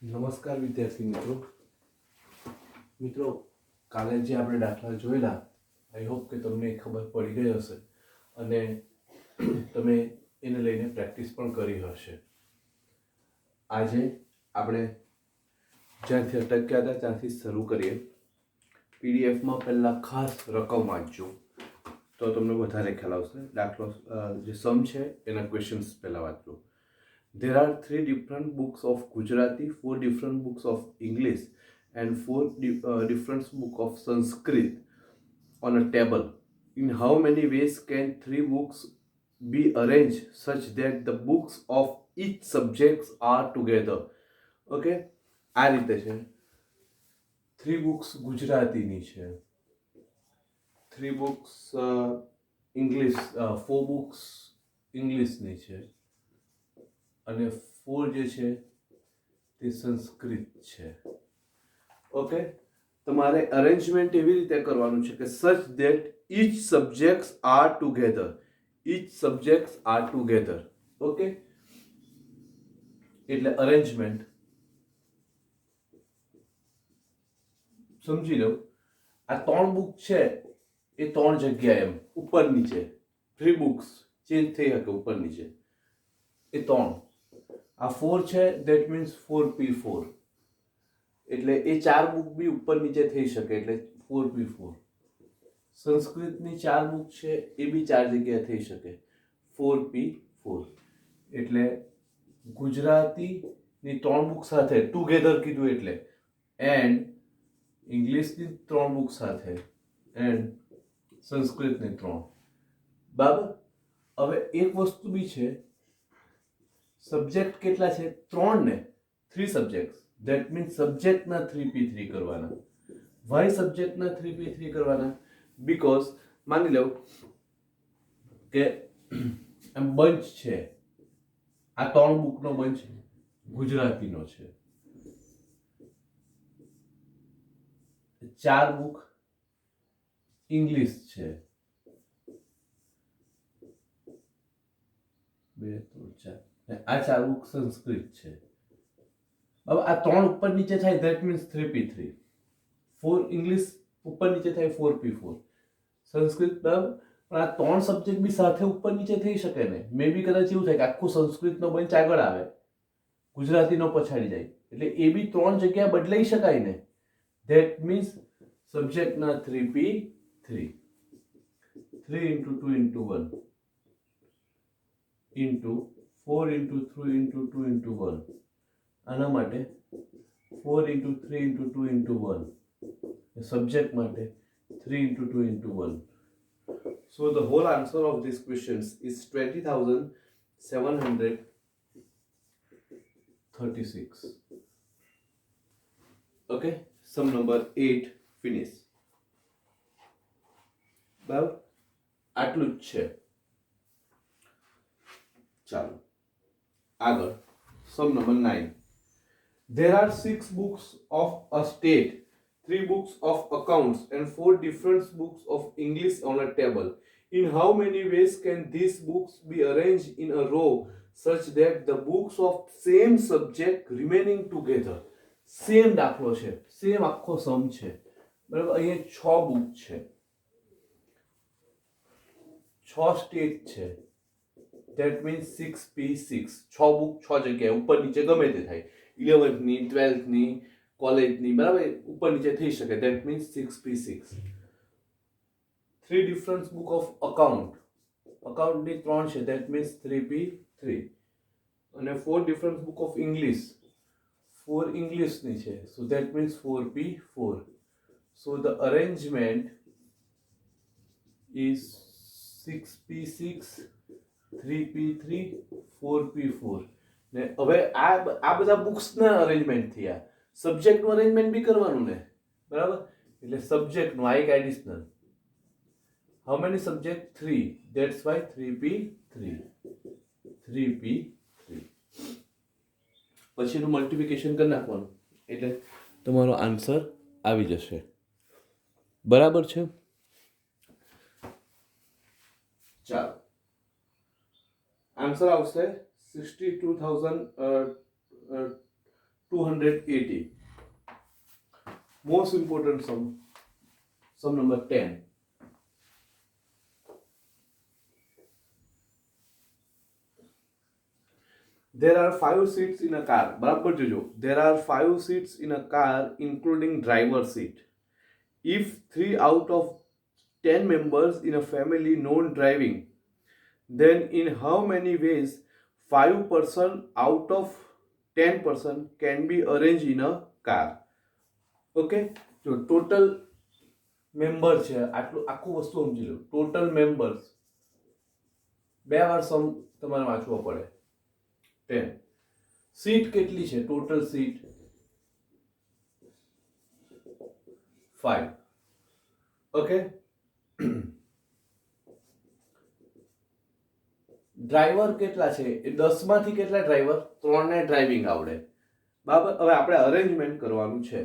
નમસ્કાર વિદ્યાર્થી મિત્રો કાલે જે આપણે દાખલા જોયેલા આઈ હોપ કે તમને ખબર પડી ગઈ હશે અને તમે એને લઈને પ્રેક્ટિસ પણ કરી હશે. આજે આપણે જ્યાંથી અટક્યા હતા ત્યાંથી શરૂ કરીએ. પીડીએફમાં પહેલાં ખાસ રકમ વાંચજો તો તમને વધારે ખ્યાલ આવશે. દાખલો જે સમ છે એના ક્વેશ્ચન્સ પહેલાં વાંચજો. There are 3 different books of Gujarati, 4 different books of English, and 4 different books of Sanskrit on a table. In how many ways can 3 books be arranged such that the books of each subjects are together? Okay, આ રીતે છે. 3 books ગુજરાતીની છે, 3 books English, 4 books ઇંગ્લિશની છે અને 4 જે છે તે સંસ્કૃત છે. ઓકે, તમારે અરેન્જમેન્ટ એવી રીતે કરવાનું છે કે such that each subjects are together. Okay, એટલે અરેન્જમેન્ટ સમજી લો. આ 3 બુક છે એ 3 જગ્યાએ એમ ઉપર નીચે 3 બુક્સ ચેન્જ થઈ શકે ઉપર નીચે એ 3. આ 4 છે ધેટ મીન્સ 4p4 એટલે એ 4 બુક બી ઉપર નીચે થઈ શકે એટલે 4p4. સંસ્કૃતની 4 બુક છે એ બી 4 જગ્યાએ થઈ શકે 4p4 એટલે ગુજરાતીની 3 બુક સાથે ટુગેધર કીધું એટલે એન્ડ ઇંગ્લિશની 3 બુક સાથે એન્ડ સંસ્કૃતની 3. બરાબર. હવે એક વસ્તુ બી છે, સબ્જેક્ટ કેટલા છે 3 ને 3 સબ્જેક્ટ ધેટ મીન્સ સબ્જેક્ટના 3p3 કરવાના. વાય સબ્જેક્ટના 3p3 કરવાના? બીકોઝ માની લો કે એમ બંચ છે, આ 3 બુકનો બંચ ગુજરાતીનો છે, 4 બુક ઇંગ્લિશ છે, 2 3 4 આ 4 બુક સંસ્કૃત છે. હવે આ 3 ઉપર નીચે થાય ધેટ મીન્સ 3p3. 4 ઇંગ્લિશ ઉપર નીચે થાય 4p4 સંસ્કૃત. બરાબર. પણ આ 3 સબ્જેક્ટ બી સાથે ઉપર નીચે થઈ શકે ને. મે બી કદાચ એવું થાય કે આખું સંસ્કૃતનો બંચ આગળ આવે, ગુજરાતીનો પછાડી જાય, એટલે એ બી 3 જગ્યા બદલાઈ શકાય ને. ધેટ મીન્સ સબ્જેક્ટના 3p3 3 into 2 into 1 into 4 into 3 into 2 into 1. આના માટે 4 into 3 into 2 into 1. સબ્જેક્ટ માટે 3 into 2 into 1. So the whole answer of these questions is 20,736. Okay, sum number 8 finish. બરાબર, આટલું જ છે. ચાલો આગળ. Sum number 9. There are 6 books of a state, 3 books of accounts, and 4 different books of English on a table. In how many ways can these books be arranged in a row such that the books of same subject remaining together? Same દાખલો છે, same આખો સમ છે. બરાબર. અહીંયા 6 book છે, 6 state છે, that means 6p6. 6 book 6 જગ્યાએ ઉપર નીચે ગમે તે થાય, 11th ની 12th ની કોલેજની, બરાબર, ઉપર નીચે થઈ શકે. That means 6p6. 3 different book of અકાઉન્ટની 3 છે, ધેટ મીન્સ 3p3. અને 4 ડિફરન્ટ બુક ઓફ ઇંગ્લિશ, 4 ઇંગ્લિશની છે, so that means 4p4. So the arrangement is 6p6 3p3 4p4. ને હવે આ બધા બુક્સના અરેન્જમેન્ટ થયા, સબ્જેક્ટનું અરેન્જમેન્ટ બી કરવાનું ને. બરાબર. એટલે સબ્જેક્ટનું આ એક additional. How many subject 3, that's why 3p3. પછીનું મલ્ટિપ્લિકેશન કરી નાખવાનું એટલે તમારો આન્સર આવી જશે. બરાબર છે. ચાલો, આન્સર આવશે 62,200 280. Most important sum number 10. There are 5 seats in a car. બરાબર જોજો. There are 5 seats in a car including driver seat. If 3 out of 10 members in a family non-driving, then in how many ways 5% out of 10% can be arranged in a car? Okay, જો total member છે આટલું આખું વસ્તુ સમજી લો. Total members બે વાર સમ તમારે વાંચવો પડે. 10 સીટ કેટલી છે? Total seat 5. ઓકે, ડ્રાઈવર કેટલા છે? એ 10 માંથી કેટલા ડ્રાઈવર? 3 ને ડ્રાઇવિંગ આવડે. બરાબર. હવે આપણે અરેન્જમેન્ટ કરવાનું છે.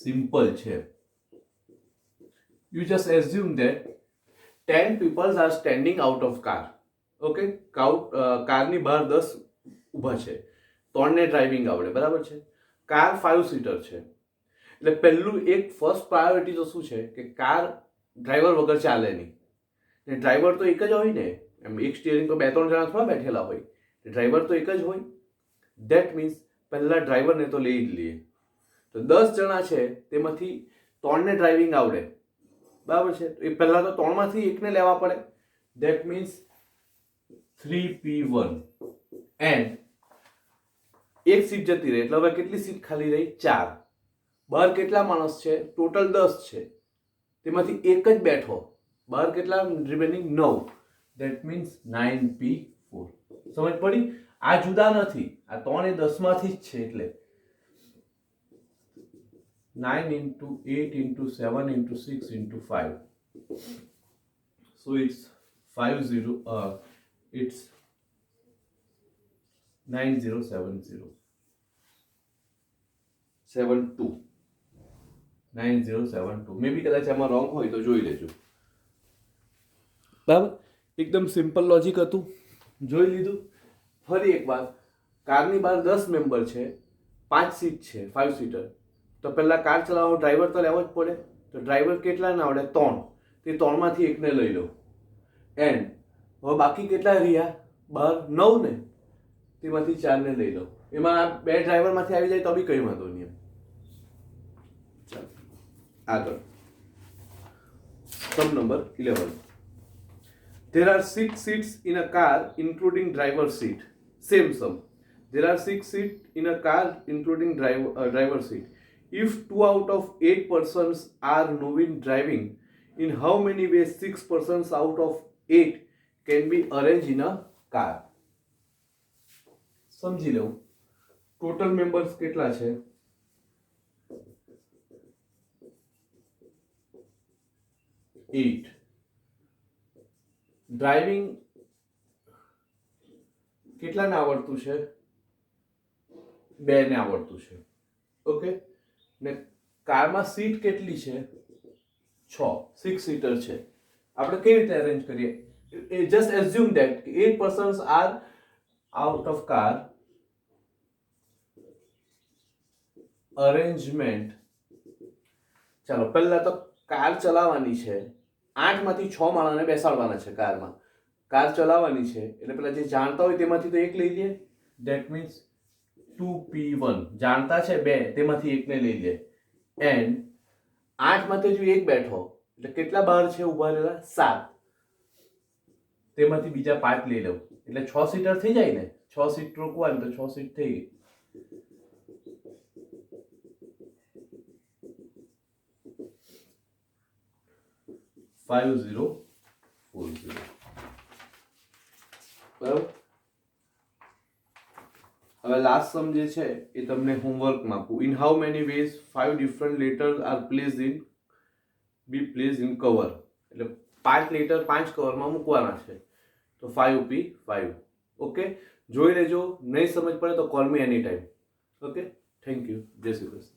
સિમ્પલ છે. You just assume that 10 people are standing out of car. Okay, કારની બહાર 10 ઊભા છે, 3 ને ડ્રાઇવિંગ આવડે. બરાબર છે. કાર 5 સીટર છે. એટલે પહેલું એક ફર્સ્ટ પ્રાયોરિટી તો શું છે કે કાર ડ્રાઈવર વગર ચાલે નહીં. ને ડ્રાઈવર તો એક જ હોય ને, એમ એક સ્ટીયરિંગ તો 2-3 જણા થોડા બેઠેલા હોય. ડ્રાઈવર તો એક જ હોય. ધેટ મીન્સ પહેલા ડ્રાઈવરને તો લઈ જ લઈએ. તો 10 જણા છે તેમાંથી 3 ને ડ્રાઇવિંગ આવડે. બરાબર છે. એ પહેલા તો 3 માંથી એકને લેવા પડે. ધેટ મીન્સ 3P1 એન્ડ એક સીટ જતી રહી. એટલે હવે કેટલી સીટ ખાલી રહી? 4. બહાર કેટલા માણસ છે? ટોટલ 10 છે, તેમાંથી એક જ બેઠો. બહાર કેટલા રિમેનિંગ? 9. That means 9P4. સમજ પડી? આ જુદા નથી, આ 3 એ 10 માંથી જ છે. એટલે 9 into 8 into 7 into 6 into 5. So it's 9070. 72. 9072. મે બી કદાચ આમાં રોંગ હોય તો જોઈ લેજો. બરાબર. એકદમ સિમ્પલ લોજિક હતું. જોઈ લીધું. ફરી એકવાર, કારની બહાર 10 મેમ્બર છે, 5 સીટ છે, 5 સીટર. તો પહેલા કાર ચલાવવાનો ડ્રાઈવર તો લેવો જ પડે. તો ડ્રાઈવર કેટલા ના આવડે? 3. તે 3 માંથી એકને લઈ લો. એન્ડ હવે બાકી કેટલા રહ્યા? બહાર 9 ને, તેમાંથી 4 ને લઈ લો. એમાં 2 ડ્રાઈવરમાંથી આવી જાય તો બી કંઈ વાંધો નહીં. ચાલો આગળ. Sum number 11. There are 6 seats in a car including driver seat. Same sum. There are 6 seats in a car including driver seat. If 2 out of 8 persons are novice driving, in how many ways 6 persons out of 8 can be arranged in a car? સમજી લઉં. Total members કેટલા છે? 8. Driving કેટલાને આવડતું છે? 2 ને આવડતું છે. Okay. ને કારમાં સીટ કેટલી છે? 6. 6 સીટર છે. આપણે કેવી રીતે અરેન્જ કરીએ? Just assume that 8 persons are out of car. Arrangement. ચાલો પહેલા તો કાર ચલાવવાની છે. 8 માંથી 6 માણસને બેસાડવાના છે કારમાં. કાર ચલાવવાની છે એટલે પેલા જે જાણતા હોય તેમાંથી તો એક લઈ લે. That means 2P1. જાણતા છે 2, તેમાંથી એકને લઈ લે. એન્ડ 8 માંથી જો એક બેઠો એટલે કેટલા બહાર છે ઉભા રહેલા? 7. તેમાંથી બીજા 5 લઈ લઉં એટલે 6 સીટર થઈ જાય ને. 6 સીટ રોકવાની તો 6 સીટ થઈ ગઈ. $5040. બરાબર. હવે લાસ્ટ સમ જે છે એ તમને હોમવર્કમાં આપું. In how many ways 5 different letters are placed in cover. એટલે 5 લેટર 5 કવરમાં મૂકવાના છે. તો 5P5. ઓકે, જોઈ લેજો. નહીં સમજ પડે તો call me any time. Okay, thank you. જય શ્રી કૃષ્ણ.